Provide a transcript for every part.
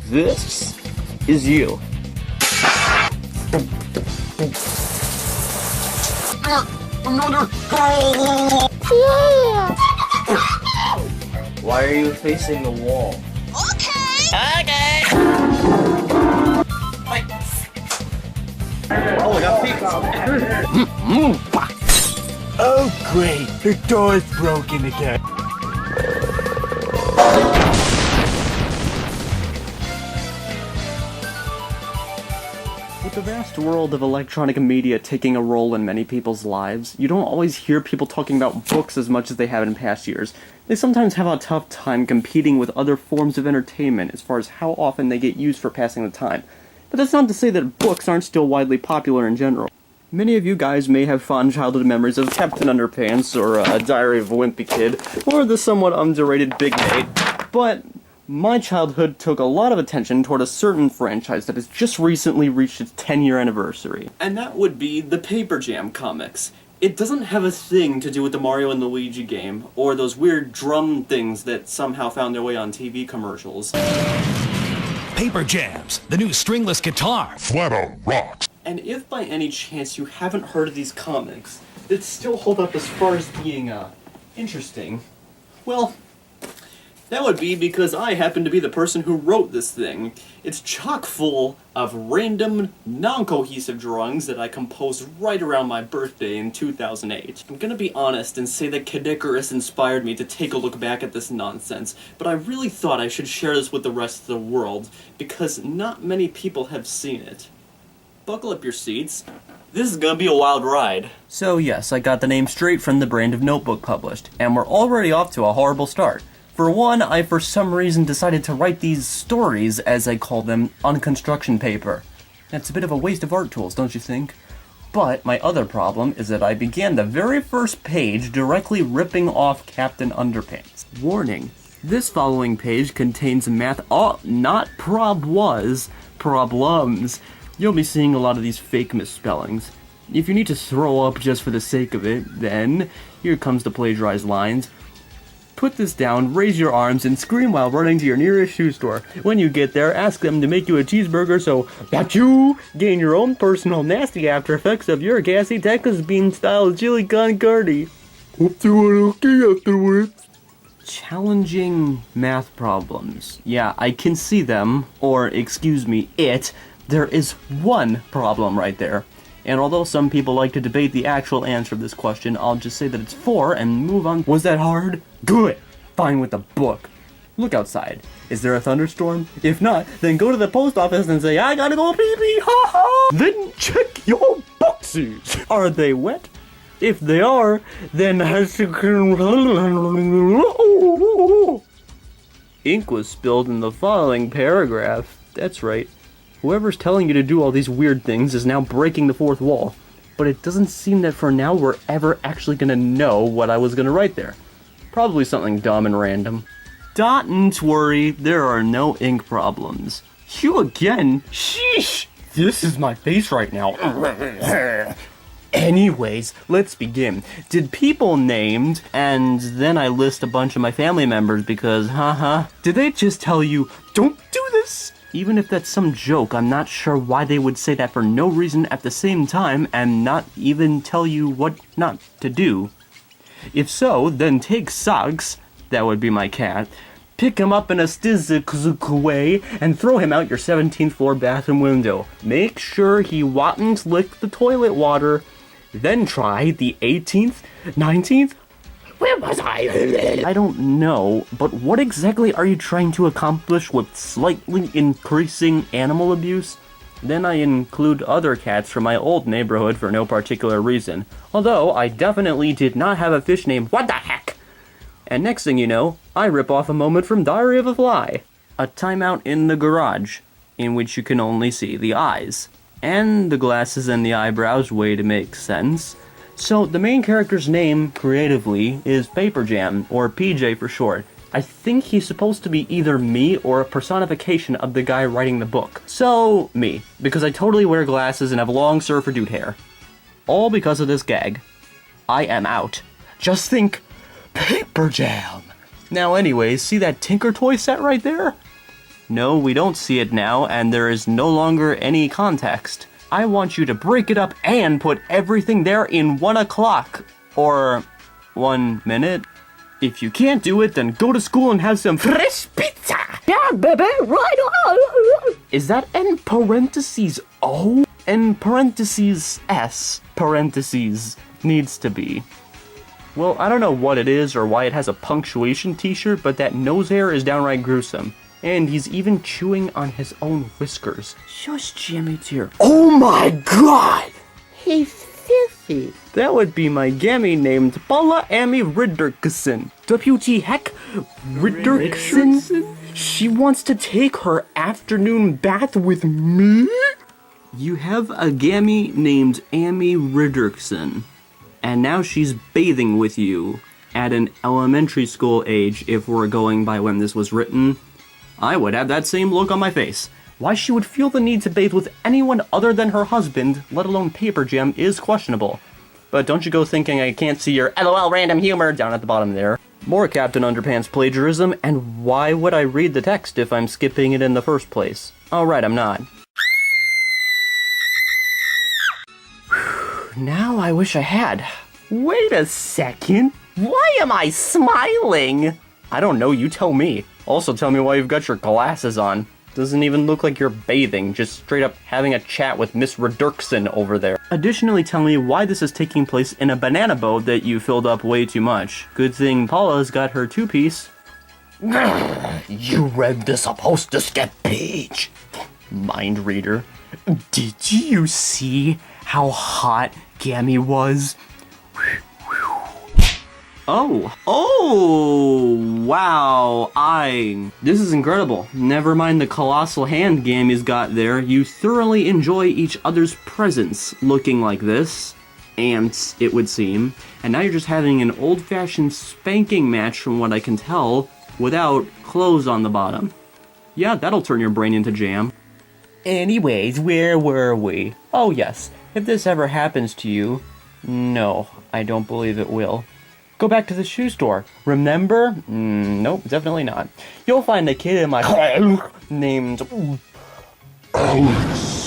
This is you. Why are you facing the wall? Okay! Oh, I got pizza! Oh great, the door's broken again. With the vast world of electronic media taking a role in many people's lives, you don't always hear people talking about books as much as they have in past years. They sometimes have a tough time competing with other forms of entertainment as far as how often they get used for passing the time. But that's not to say that books aren't still widely popular in general. Many of you guys may have fond childhood memories of Captain Underpants, or Diary of a Wimpy Kid, or the somewhat underrated Big Nate, but my childhood took a lot of attention toward a certain franchise that has just recently reached its 10-year anniversary. And that would be the Paper Jam comics. It doesn't have a thing to do with the Mario and Luigi game, or those weird drum things that somehow found their way on TV commercials. Paper Jams, the new stringless guitar. Flat out rocks. And if by any chance you haven't heard of these comics that still hold up as far as being, interesting, well, that would be because I happen to be the person who wrote this thing. It's chock full of random, non-cohesive drawings that I composed right around my birthday in 2008. I'm gonna be honest and say that Kid Icarus inspired me to take a look back at this nonsense, but I really thought I should share this with the rest of the world, because not many people have seen it. Buckle up your seats. This is gonna be a wild ride. So yes, I got the name straight from the brand of notebook published, and we're already off to a horrible start. For one, I for some reason decided to write these stories, as I call them, on construction paper. That's a bit of a waste of art tools, don't you think? But my other problem is that I began the very first page directly ripping off Captain Underpants. Warning, this following page contains not problems. You'll be seeing a lot of these fake misspellings. If you need to throw up just for the sake of it, then here comes the plagiarized lines. Put this down, raise your arms, and scream while running to your nearest shoe store. When you get there, ask them to make you a cheeseburger so that you gain your own personal nasty after effects of your gassy Texas bean-style chili con carne. Hope they were okay afterwards. Challenging math problems. Yeah, I can see them, or excuse me, it. There is one problem right there. And although some people like to debate the actual answer of this question, I'll just say that it's 4 and move on. Was that hard? Good! Fine with the book. Look outside. Is there a thunderstorm? If not, then go to the post office and say, I gotta go pee-pee, ha-ha! Then check your boxes! Are they wet? If they are, then ink was spilled in the following paragraph. That's right. Whoever's telling you to do all these weird things is now breaking the fourth wall. But it doesn't seem that for now we're ever actually gonna know what I was gonna write there. Probably something dumb and random. Don't worry, there are no ink problems. You again? Sheesh! This is my face right now. Anyways, let's begin. Did people named, and then I list a bunch of my family members because, did they just tell you, don't do this? Even if that's some joke, I'm not sure why they would say that for no reason at the same time and not even tell you what not to do. If so, then take socks, that would be my cat, pick him up in a stizzik way, and throw him out your 17th floor bathroom window. Make sure he won't lick the toilet water. Then try the 18th, 19th, where was I? I don't know, but what exactly are you trying to accomplish with slightly increasing animal abuse? Then I include other cats from my old neighborhood for no particular reason, although I definitely did not have a fish named What the Heck? And next thing you know, I rip off a moment from Diary of a Fly. A timeout in the garage, in which you can only see the eyes, and the glasses and the eyebrows way to make sense. So, the main character's name, creatively, is Paper Jam, or PJ for short. I think he's supposed to be either me or a personification of the guy writing the book. So, me, because I totally wear glasses and have long surfer dude hair. All because of this gag. I am out. Just think, Paper Jam! Now anyways, see that Tinker Toy set right there? No, we don't see it now, and there is no longer any context. I want you to break it up and put everything there in 1 o'clock. Or 1 minute. If you can't do it, then go to school and have some fresh pizza! Yeah, baby, right on! Is that in parentheses O? In parentheses S, parentheses, needs to be. Well, I don't know what it is or why it has a punctuation t-shirt, but that nose hair is downright gruesome. And he's even chewing on his own whiskers. Shush, Jimmy dear. Oh my god! He's filthy. That would be my gammy named Paula Amy Ridderkson. W.T. Heck? Ridderkson? She wants to take her afternoon bath with me? You have a gammy named Amy Ridderkson. And now she's bathing with you. At an elementary school age, if we're going by when this was written, I would have that same look on my face. Why she would feel the need to bathe with anyone other than her husband, let alone Paper Jam, is questionable. But don't you go thinking I can't see your LOL random humor down at the bottom there. More Captain Underpants plagiarism, and why would I read the text if I'm skipping it in the first place? Oh right, I'm not. Now I wish I had. Wait a second. Why am I smiling? I don't know, you tell me. Also tell me why you've got your glasses on. Doesn't even look like you're bathing, just straight up having a chat with Miss Ridderkson over there. Additionally, tell me why this is taking place in a banana boat that you filled up way too much. Good thing Paula's got her two-piece. You read the supposed to skip page. Mind reader. Did you see how hot Gammy was? Oh, wow, this is incredible. Never mind the colossal hand Gammy's got there, you thoroughly enjoy each other's presence looking like this. Ants, it would seem. And now you're just having an old-fashioned spanking match from what I can tell, without clothes on the bottom. Yeah, that'll turn your brain into jam. Anyways, where were we? Oh yes, if this ever happens to you, no, I don't believe it will. Go back to the shoe store. Remember? Nope, definitely not. You'll find a kid in my named Eliza.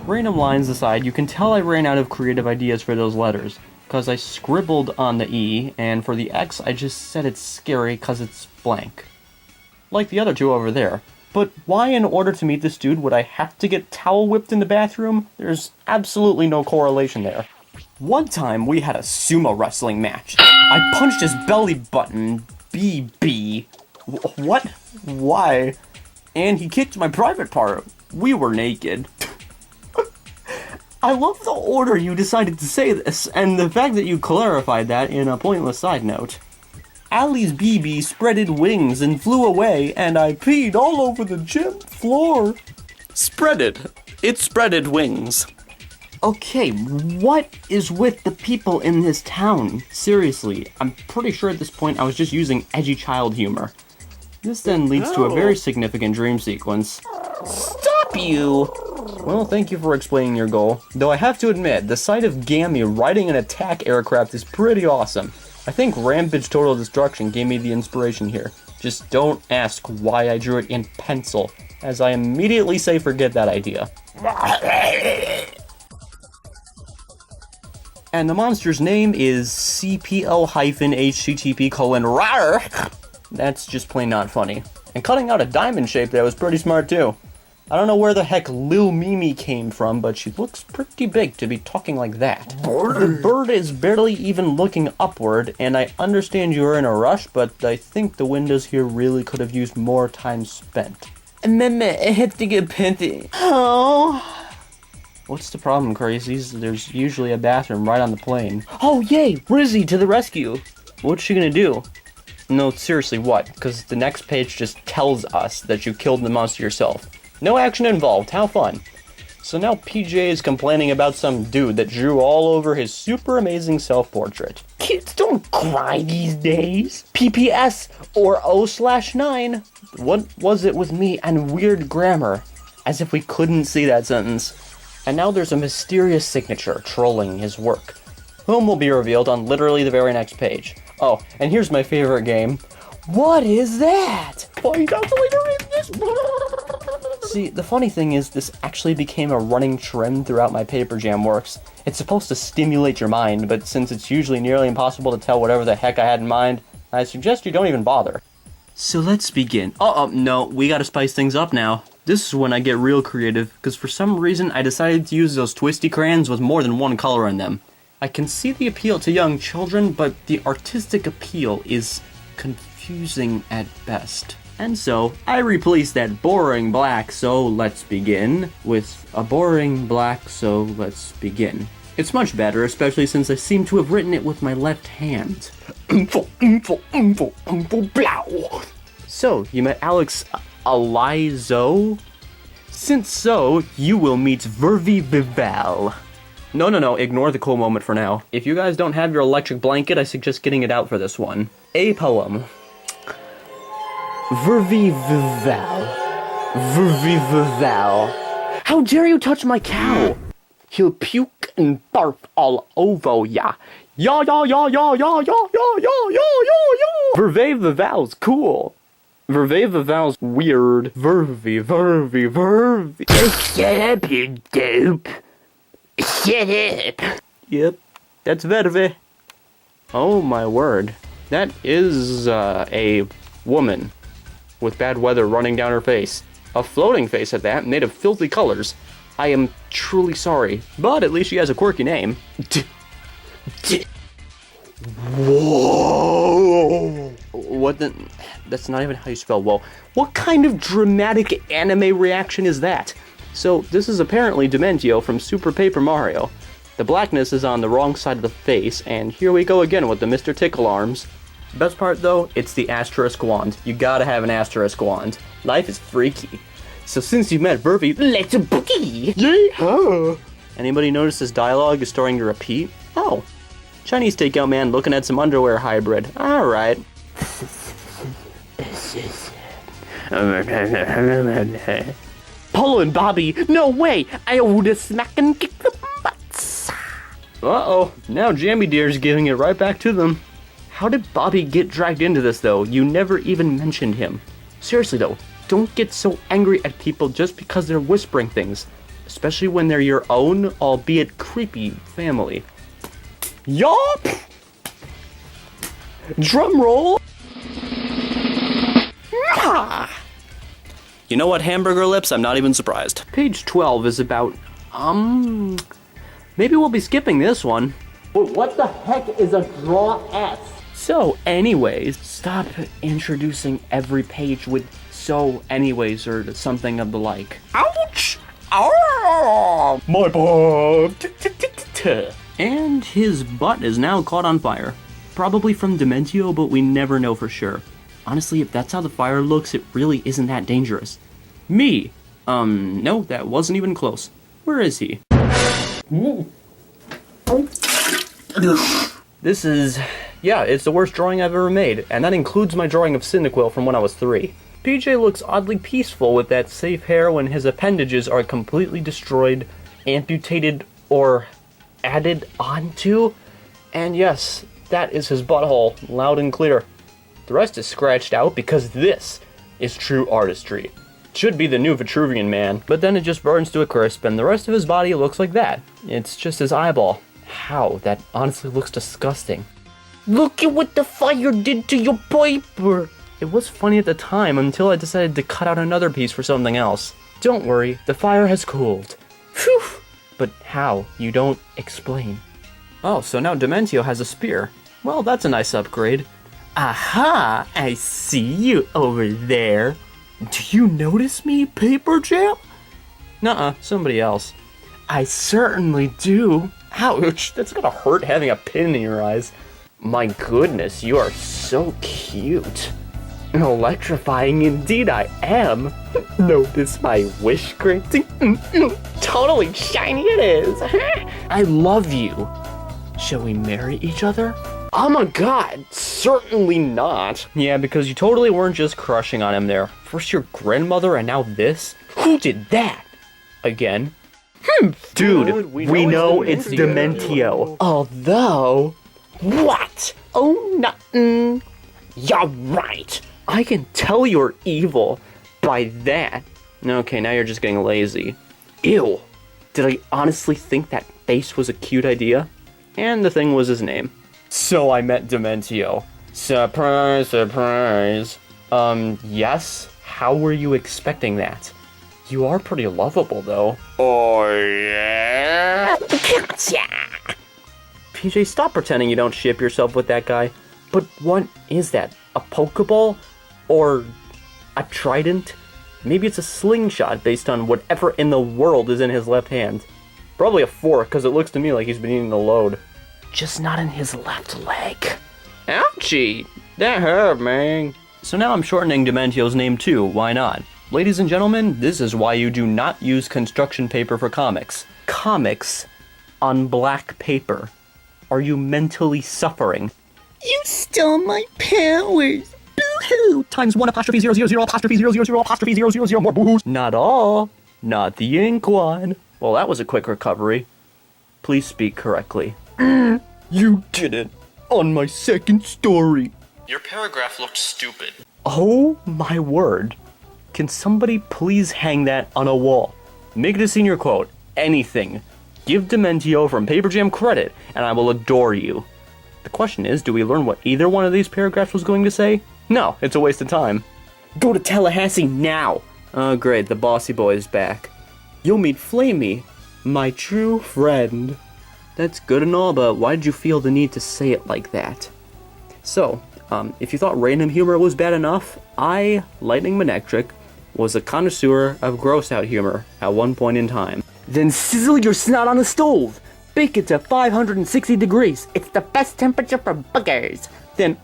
Random lines aside, you can tell I ran out of creative ideas for those letters, because I scribbled on the E, and for the X I just said it's scary because it's blank. Like the other two over there. But why in order to meet this dude would I have to get towel whipped in the bathroom? There's absolutely no correlation there. One time we had a sumo wrestling match. I punched his belly button, BB. What? Why? And he kicked my private part. We were naked. I love the order you decided to say this, and the fact that you clarified that in a pointless side note. Allie's BB spreaded wings and flew away, and I peed all over the gym floor. Spreaded. It spreaded wings. Okay, what is with the people in this town? Seriously, I'm pretty sure at this point I was just using edgy child humor. This then leads to a very significant dream sequence. Stop you! Well, thank you for explaining your goal. Though I have to admit, the sight of Gammy riding an attack aircraft is pretty awesome. I think Rampage Total Destruction gave me the inspiration here. Just don't ask why I drew it in pencil, as I immediately say forget that idea. And the monster's name is CPL-HTTP:RAR. That's just plain not funny. And cutting out a diamond shape there was pretty smart too. I don't know where the heck Lil Mimi came from, but she looks pretty big to be talking like that. The bird is barely even looking upward, and I understand you're in a rush, but I think the windows here really could have used more time spent. I have to get pinty. Oh. What's the problem, crazies? There's usually a bathroom right on the plane. Oh, yay! Rizzy to the rescue! What's she gonna do? No, seriously, what? Because the next page just tells us that you killed the monster yourself. No action involved, how fun. So now PJ is complaining about some dude that drew all over his super amazing self-portrait. Kids don't cry these days. PPS or O/9. What was it with me and weird grammar? As if we couldn't see that sentence. And now there's a mysterious signature trolling his work, whom will be revealed on literally the very next page. Oh, and here's my favorite game. What is that? Find out later in this. See, the funny thing is this actually became a running trend throughout my Paper Jam works. It's supposed to stimulate your mind, but since it's usually nearly impossible to tell whatever the heck I had in mind, I suggest you don't even bother. So let's begin. No, we gotta spice things up now. This is when I get real creative, because for some reason I decided to use those twisty crayons with more than one color in them. I can see the appeal to young children, but the artistic appeal is confusing at best. And so, I replaced that boring black "so let's begin" with a boring black "so let's begin." It's much better, especially since I seem to have written it with my left hand. So, you met Alex Alizo? Since so, you will meet Vervi Vival. No, ignore the cool moment for now. If you guys don't have your electric blanket, I suggest getting it out for this one. A poem. Vervi Vival. Vervi Vival. How dare you touch my cow? He'll puke and barf all over ya. Ya. Verve Vival's cool. Verve Vival's weird. Vervi. Shut up, you dope. Shut up. Yep, that's Verve. Oh my word. That is a woman with bad weather running down her face. A floating face at that, made of filthy colors. I am truly sorry, but at least she has a quirky name. Whoa! What the? That's not even how you spell whoa. What kind of dramatic anime reaction is that? So, this is apparently Dementio from Super Paper Mario. The blackness is on the wrong side of the face, and here we go again with the Mr. Tickle arms. Best part though, it's the asterisk wand. You gotta have an asterisk wand. Life is freaky. So since you met Vervi, let's boogie! Yeah! Anybody notice this dialogue is starting to repeat? Oh. Chinese takeout man looking at some underwear hybrid. Alright. Polo and Bobby, no way! I would smack and kick the butts! Uh-oh, now Jammy Deer's giving it right back to them. How did Bobby get dragged into this though? You never even mentioned him. Seriously though, don't get so angry at people just because they're whispering things. Especially when they're your own, albeit creepy, family. Yup! Drum roll! You know what, hamburger lips? I'm not even surprised. Page 12 is about, maybe we'll be skipping this one. But what the heck is a draw S? So, anyways, stop introducing every page with "so anyways" or something of the like. Ouch! Ow! My butt! And his butt is now caught on fire. Probably from Dementio, but we never know for sure. Honestly, if that's how the fire looks, it really isn't that dangerous. Me! No, that wasn't even close. Where is he? This is... yeah, it's the worst drawing I've ever made, and that includes my drawing of Cyndaquil from when I was 3. PJ looks oddly peaceful with that safe hair when his appendages are completely destroyed, amputated, or added onto. And yes, that is his butthole, loud and clear. The rest is scratched out because this is true artistry. Should be the new Vitruvian man, but then it just burns to a crisp and the rest of his body looks like that. It's just his eyeball. How? That honestly looks disgusting. Look at what the fire did to your paper! It was funny at the time until I decided to cut out another piece for something else. Don't worry, the fire has cooled. Phew! But how? You don't explain. Oh, so now Dementio has a spear. Well, that's a nice upgrade. Aha! I see you over there. Do you notice me, Paper Jam? Nuh-uh, somebody else. I certainly do. Ouch, that's gonna hurt having a pin in your eyes. My goodness, you are so cute. Electrifying indeed I am. Notice my wish granting? Totally shiny it is. I love you. Shall we marry each other? Oh my god, certainly not. Yeah, because you totally weren't just crushing on him there. First your grandmother and now this? Who did that? Again? Dude, we know it's Dementio. Although... what? Oh, nothing. You're right. I can tell you're evil by that. Okay, now you're just getting lazy. Ew. Did I honestly think that face was a cute idea? And the thing was his name. So I met Dementio. Surprise, surprise. Yes? How were you expecting that? You are pretty lovable, though. Oh, yeah? Gotcha! PJ, stop pretending you don't ship yourself with that guy. But what is that? A Pokeball? Or a trident? Maybe it's a slingshot based on whatever in the world is in his left hand. Probably a fork, because it looks to me like he's been eating the load. Just not in his left leg. Ouchie! That hurt, man. So now I'm shortening Dementio's name too, why not? Ladies and gentlemen, this is why you do not use construction paper for comics. Comics on black paper. Are you mentally suffering? You stole my powers. Boo-hoo! Times 1 apostrophe 000 apostrophe 000 apostrophe 000 more boohoo's. Not all. Not the ink one. Well, that was a quick recovery. Please speak correctly. You did it on my second story. Your paragraph looked stupid. Oh my word. Can somebody please hang that on a wall? Make it a senior quote. Anything. Give Dementio from Paper Jam credit, and I will adore you. The question is, do we learn what either one of these paragraphs was going to say? No, it's a waste of time. Go to Tallahassee now! Oh great, the bossy boy is back. You'll meet Flamey, my true friend. That's good and all, but why did you feel the need to say it like that? So, if you thought random humor was bad enough, I, Lightning Manectric, was a connoisseur of gross-out humor at one point in time. Then sizzle your snot on the stove! Bake it to 560 degrees. It's the best temperature for boogers. Then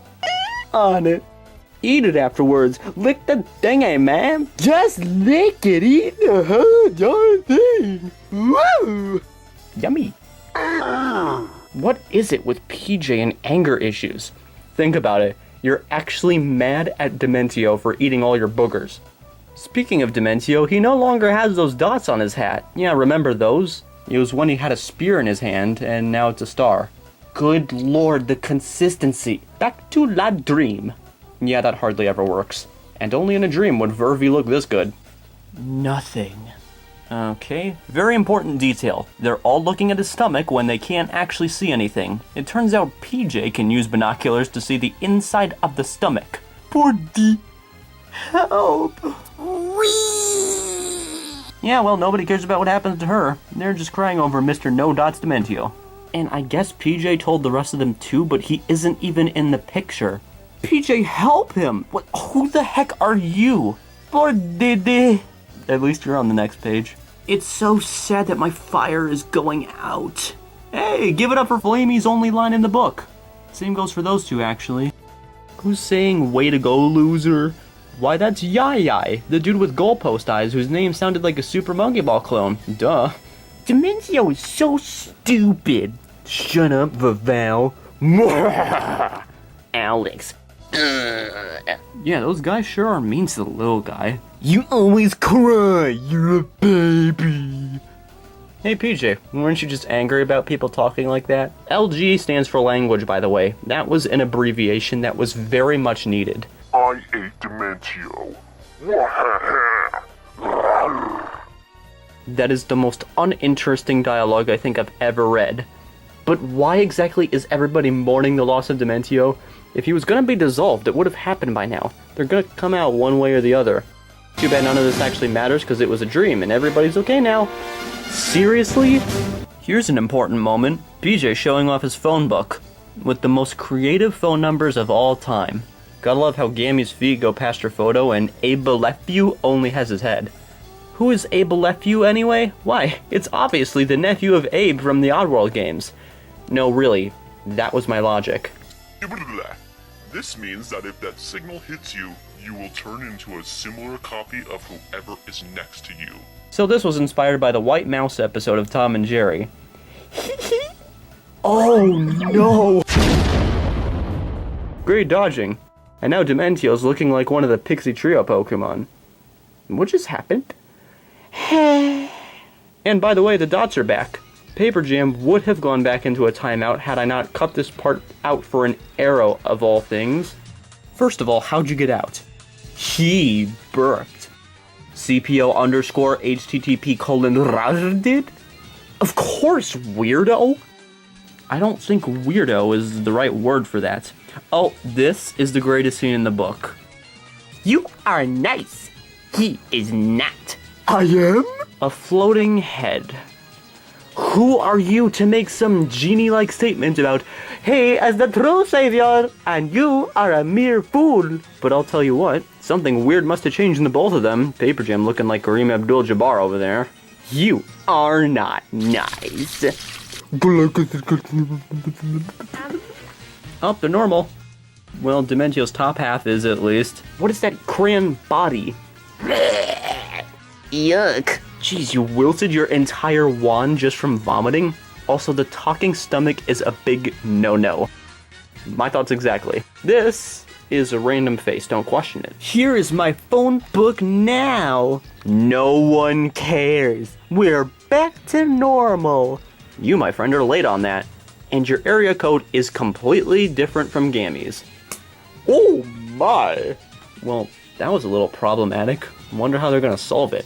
on it. Eat it afterwards. Lick the thingy, man. Just lick it. Eat the whole darn thing. Woo! Yummy. What is it with PJ and anger issues? Think about it. You're actually mad at Dementio for eating all your boogers. Speaking of Dementio, he no longer has those dots on his hat. Yeah, remember those? It was when he had a spear in his hand, and now it's a star. Good lord, the consistency. Back to la dream. Yeah, that hardly ever works. And only in a dream would Vervy look this good. Nothing. Okay, very important detail. They're all looking at his stomach when they can't actually see anything. It turns out PJ can use binoculars to see the inside of the stomach. Poor D. Help. Yeah, well, nobody cares about what happens to her. They're just crying over Mr. No Dots Dementio. And I guess PJ told the rest of them too, but he isn't even in the picture. PJ, help him! What? Who the heck are you? Poor Dede. At least you're on the next page. It's so sad that my fire is going out. Hey, give it up for Flamey's only line in the book. Same goes for those two, actually. Who's saying, way to go, loser? Why, that's Yai, the dude with goalpost eyes whose name sounded like a Super Monkey Ball clone. Duh. Dementio is so stupid. Shut up, Vaval. Alex. Yeah, those guys sure are mean to the little guy. You always cry, you're a baby. Hey PJ, weren't you just angry about people talking like that? LG stands for language, by the way. That was an abbreviation that was very much needed. I ate Dementio. That is the most uninteresting dialogue I think I've ever read. But why exactly is everybody mourning the loss of Dementio? If he was gonna be dissolved, it would have happened by now. They're gonna come out one way or the other. Too bad none of this actually matters because it was a dream and everybody's okay now. Seriously? Here's an important moment. PJ showing off his phone book with the most creative phone numbers of all time. Gotta love how Gammy's feet go past her photo and Abelefew only has his head. Who is Abelefew anyway? Why, it's obviously the nephew of Abe from the Oddworld games. No, really, that was my logic. This means that if that signal hits you, you will turn into a similar copy of whoever is next to you. So this was inspired by the White Mouse episode of Tom and Jerry. Oh no! Great dodging. And now Dementio's looking like one of the Pixie Trio Pokemon. What just happened? And by the way, the dots are back. Paper Jam would have gone back into a timeout had I not cut this part out for an arrow of all things. First of all, how'd you get out? He burped. CPO_HTTP:// did? Of course, weirdo! I don't think weirdo is the right word for that. Oh, this is the greatest scene in the book. You are nice. He is not. I am? A floating head. Who are you to make some genie-like statement about, he is the true savior, and you are a mere fool? But I'll tell you what, something weird must have changed in the both of them. Paper Jam looking like Kareem Abdul-Jabbar over there. You are not nice. Up to normal. Well, Dementio's top half is, at least. What is that crayon body? Yuck. Jeez, you wilted your entire wand just from vomiting? Also, the talking stomach is a big no-no. My thoughts exactly. This is a random face, don't question it. Here is my phone book now. No one cares. We're back to normal. You, my friend, are late on that. And your area code is completely different from Gammy's. Oh my! Well, that was a little problematic. Wonder how they're gonna solve it.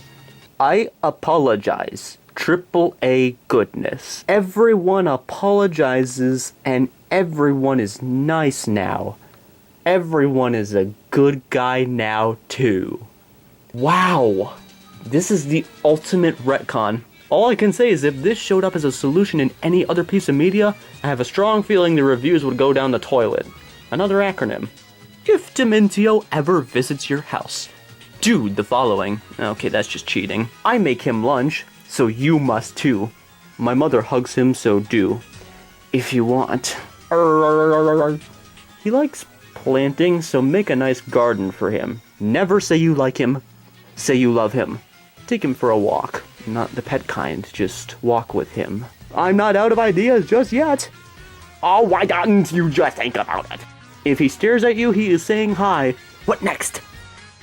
I apologize. Triple A goodness. Everyone apologizes and everyone is nice now. Everyone is a good guy now too. Wow. This is the ultimate retcon. All I can say is if this showed up as a solution in any other piece of media, I have a strong feeling the reviews would go down the toilet. Another acronym. If Dementio ever visits your house, do the following. Okay, that's just cheating. I make him lunch, so you must too. My mother hugs him, so do. If you want. He likes planting, so make a nice garden for him. Never say you like him. Say you love him. Take him for a walk. Not the pet kind, just walk with him. I'm not out of ideas just yet. Oh, why don't you just think about it? If he stares at you, he is saying hi. What next?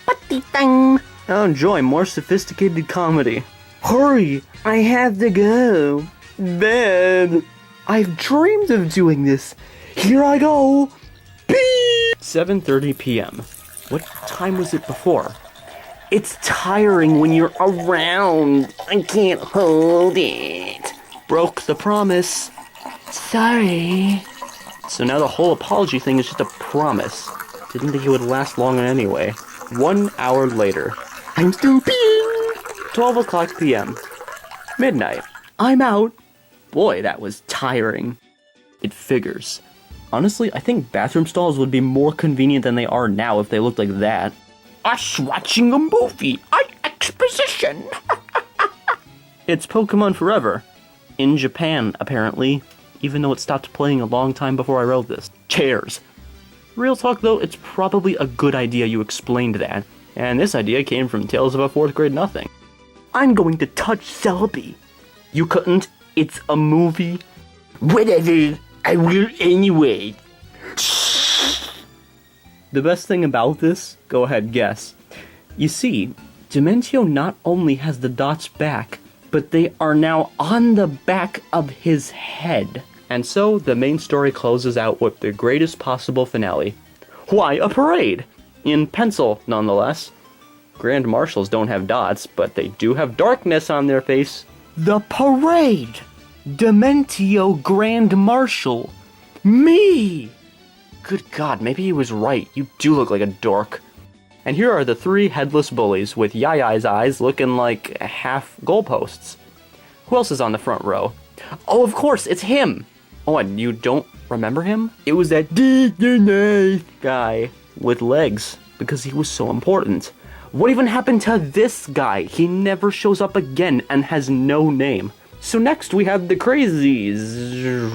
What the thing? I'll enjoy more sophisticated comedy. Hurry, I have to go. Bed. I've dreamed of doing this. Here I go. Beep. 7:30 p.m. What time was it before? It's tiring when you're around. I can't hold it. Broke the promise. Sorry. So now the whole apology thing is just a promise. Didn't think it would last long anyway. 1 hour later. I'm still peeing. 12 o'clock p.m. Midnight. I'm out. Boy, that was tiring. It figures. Honestly, I think bathroom stalls would be more convenient than they are now if they looked like that. Us watching a movie. Exposition. It's Pokemon Forever. In Japan, apparently. Even though it stopped playing a long time before I wrote this. Chairs. Real talk though, it's probably a good idea you explained that. And this idea came from Tales of a 4th Grade Nothing. I'm going to touch Celebi. You couldn't? It's a movie. Whatever. I will anyway. The best thing about this, go ahead, guess. You see, Dementio not only has the dots back, but they are now on the back of his head. And so, the main story closes out with the greatest possible finale. Why, a parade! In pencil, nonetheless. Grand Marshals don't have dots, but they do have darkness on their face. The parade! Dementio Grand Marshal! Me! Good God, maybe he was right. You do look like a dork. And here are the 3 headless bullies with Yai-Yai's eyes looking like half goalposts. Who else is on the front row? Oh, of course, it's him! Oh, and you don't remember him? It was that guy with legs, because he was so important. What even happened to this guy? He never shows up again and has no name. So next we have the crazies.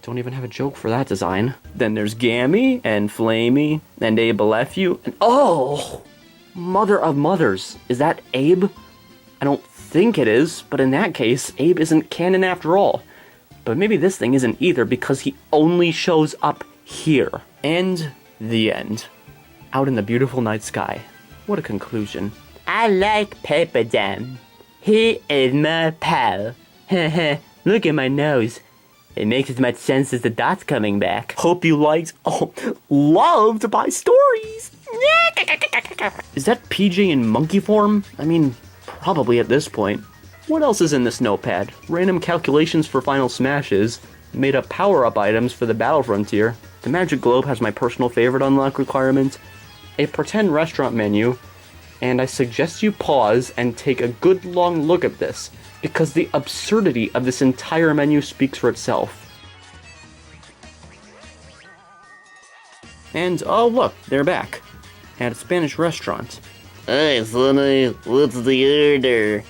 Don't even have a joke for that design. Then there's Gammy, and Flamey, and Abe Alefu, and oh! Mother of mothers. Is that Abe? I don't think it is, but in that case, Abe isn't canon after all. But maybe this thing isn't either because he only shows up here. And the end. Out in the beautiful night sky. What a conclusion. I like Paper Jam. He is my pal. Look at my nose. It makes as much sense as the dots coming back. Hope you liked, loved my stories. Is that PJ in monkey form? I mean, probably at this point. What else is in this notepad? Random calculations for final smashes, made up power-up items for the battle frontier. The magic globe has my personal favorite unlock requirement, a pretend restaurant menu, and I suggest you pause and take a good long look at this, because the absurdity of this entire menu speaks for itself. And oh look, they're back. At a Spanish restaurant. Hey, Sonny, what's the order?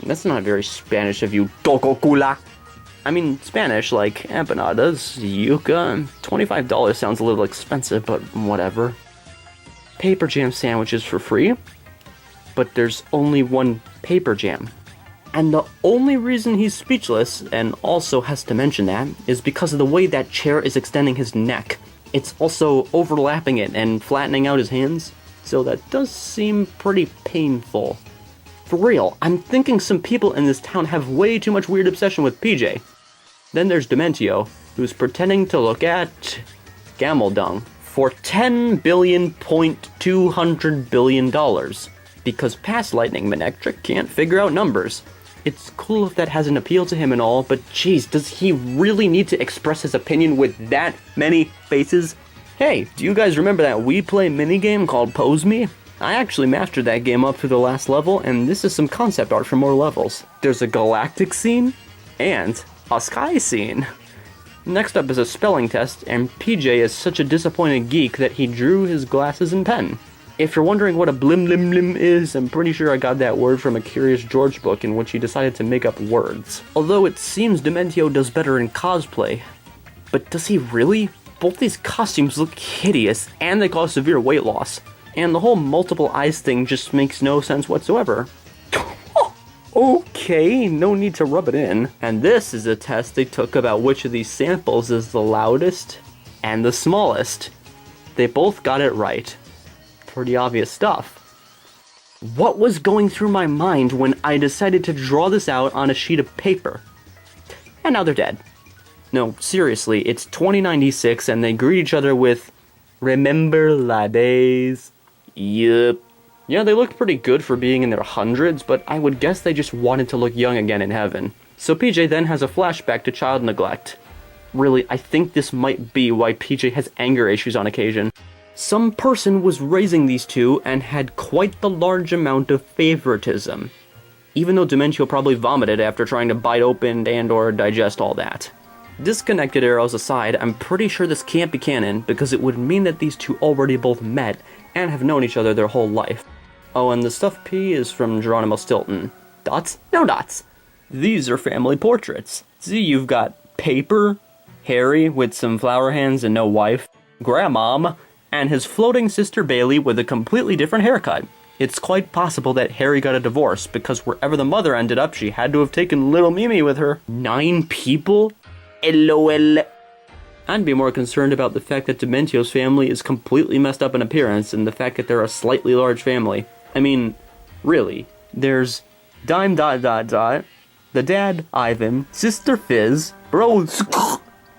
That's not very Spanish of you, Tococula. I mean, Spanish, like empanadas, yuca. $25 sounds a little expensive, but whatever. Paper jam sandwiches for free, but there's only one paper jam. And the only reason he's speechless, and also has to mention that, is because of the way that chair is extending his neck. It's also overlapping it and flattening out his hands, so that does seem pretty painful. For real, I'm thinking some people in this town have way too much weird obsession with PJ. Then there's Dementio, who's pretending to look at Gameldung for $10.200 billion, because past Lightning Manectric can't figure out numbers. It's cool if that has an appeal to him and all, but geez, does he really need to express his opinion with that many faces? Hey, do you guys remember that We Play minigame called Pose Me? I actually mastered that game up through the last level, and this is some concept art for more levels. There's a galactic scene, and a sky scene. Next up is a spelling test, and PJ is such a disappointed geek that he drew his glasses and pen. If you're wondering what a blim lim lim is, I'm pretty sure I got that word from a Curious George book in which he decided to make up words. Although it seems Dementio does better in cosplay. But does he really? Both these costumes look hideous, and they cause severe weight loss. And the whole multiple eyes thing just makes no sense whatsoever. Okay, no need to rub it in. And this is a test they took about which of these samples is the loudest and the smallest. They both got it right. Pretty obvious stuff. What was going through my mind when I decided to draw this out on a sheet of paper? And now they're dead. No, seriously, it's 2096 and they greet each other with, "Remember la days?" Yup. Yeah, they look pretty good for being in their hundreds, but I would guess they just wanted to look young again in heaven. So PJ then has a flashback to child neglect. Really, I think this might be why PJ has anger issues on occasion. Some person was raising these two and had quite the large amount of favoritism. Even though Dementio probably vomited after trying to bite open and or digest all that. Disconnected arrows aside, I'm pretty sure this can't be canon because it would mean that these two already both met and have known each other their whole life. Oh, and the stuffed pea is from Geronimo Stilton. Dots? No dots. These are family portraits. See, you've got Paper, Harry with some flower hands and no wife, Grandmom, and his floating sister Bailey with a completely different haircut. It's quite possible that Harry got a divorce because wherever the mother ended up, she had to have taken little Mimi with her. 9 people? LOL. I'd be more concerned about the fact that Dementio's family is completely messed up in appearance and the fact that they're a slightly large family. I mean, really. There's Dime ... the dad, Ivan, sister Fizz, bro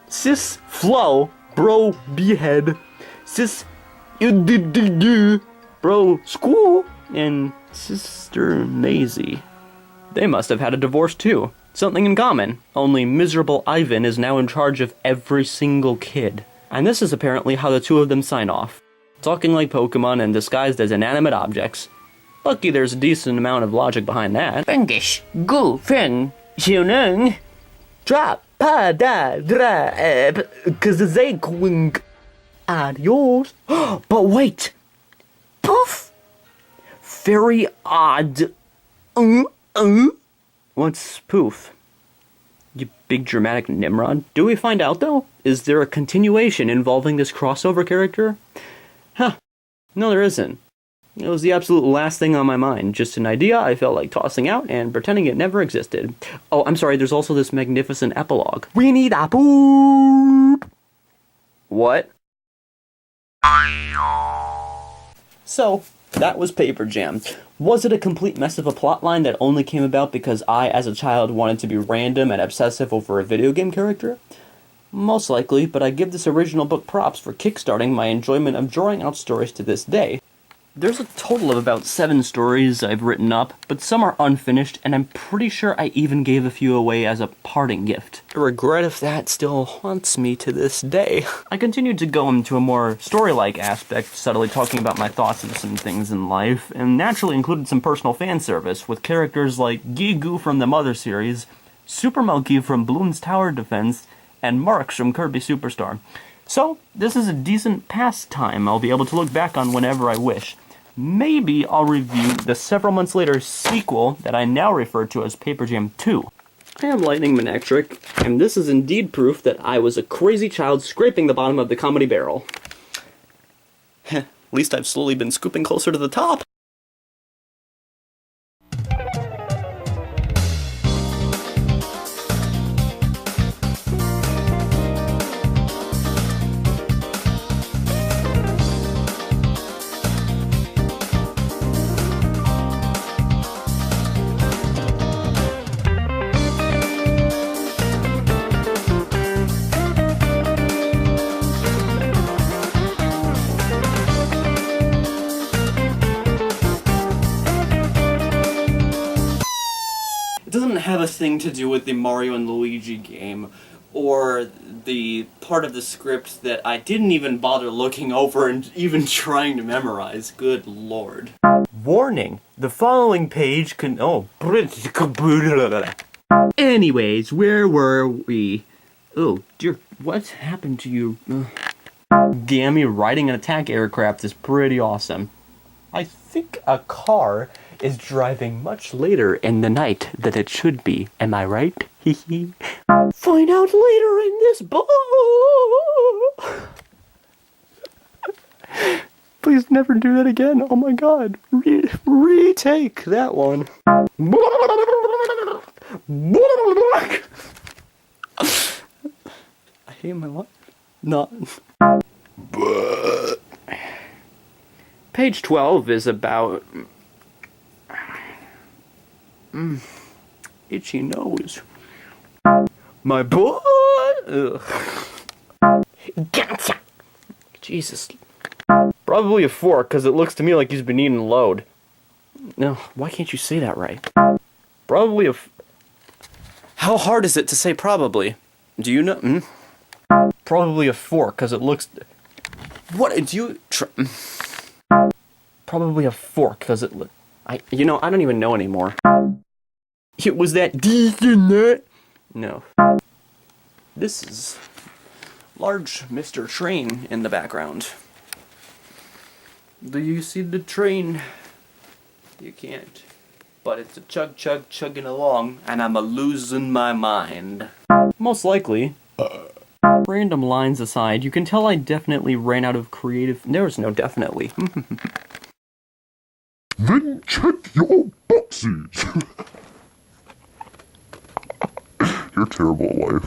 sis Flo, bro Behead, sis bro School, and sister Maisie. They must have had a divorce too. Something in common, only miserable Ivan is now in charge of every single kid. And this is apparently how the two of them sign off. Talking like Pokemon and disguised as inanimate objects. Lucky there's a decent amount of logic behind that. Fungish, gu, fen, xiuneng, drop, pa, da, dra, kazazaikwing, adios. But wait! Poof! Very odd. What's poof? You big dramatic Nimrod? Do we find out though? Is there a continuation involving this crossover character? Huh. No, there isn't. It was the absolute last thing on my mind. Just an idea I felt like tossing out and pretending it never existed. Oh, I'm sorry, there's also this magnificent epilogue. We need a poop! What? So, that was Paper Jam. Was it a complete mess of a plotline that only came about because I, as a child, wanted to be random and obsessive over a video game character? Most likely, but I give this original book props for kickstarting my enjoyment of drawing out stories to this day. There's a total of about 7 stories I've written up, but some are unfinished, and I'm pretty sure I even gave a few away as a parting gift. The regret of that still haunts me to this day. I continued to go into a more story-like aspect, subtly talking about my thoughts of some things in life, and naturally included some personal fan service, with characters like Gigu from the Mother series, Super Monkey from Bloons Tower Defense, and Marks from Kirby Superstar. So, this is a decent pastime I'll be able to look back on whenever I wish. Maybe I'll review the several months later sequel that I now refer to as Paper Jam 2. I am Lightning Manectric, and this is indeed proof that I was a crazy child scraping the bottom of the comedy barrel. At least I've slowly been scooping closer to the top. It doesn't have a thing to do with the Mario and Luigi game, or the part of the script that I didn't even bother looking over and even trying to memorize. Good lord. Warning! The following page can... Oh. Anyways, where were we? Oh, dear, what happened to you? Gammy riding an attack aircraft is pretty awesome. I think a car is driving much later in the night than it should be. Am I right? Find out later in this book. Please never do that again. Oh my god. Retake that one. I hate my life. Not. Page 12 is about... itchy nose. My boy! Ugh. Gotcha! Jesus. Probably a fork, because it looks to me like he's been eating a load. No, why can't you say that right? Probably a... How hard is it to say probably? Do you know? Probably a fork, because it looks... What? Do you... Probably a fork, because it looks... I don't even know anymore. It was that decent. No. This is large Mr. Train in the background. Do you see the train? You can't. But it's a chugging along, and I'm a-losing my mind. Most likely. Random lines aside, you can tell I definitely ran out of creative... There was no definitely. Then check your boxes. You're terrible at life.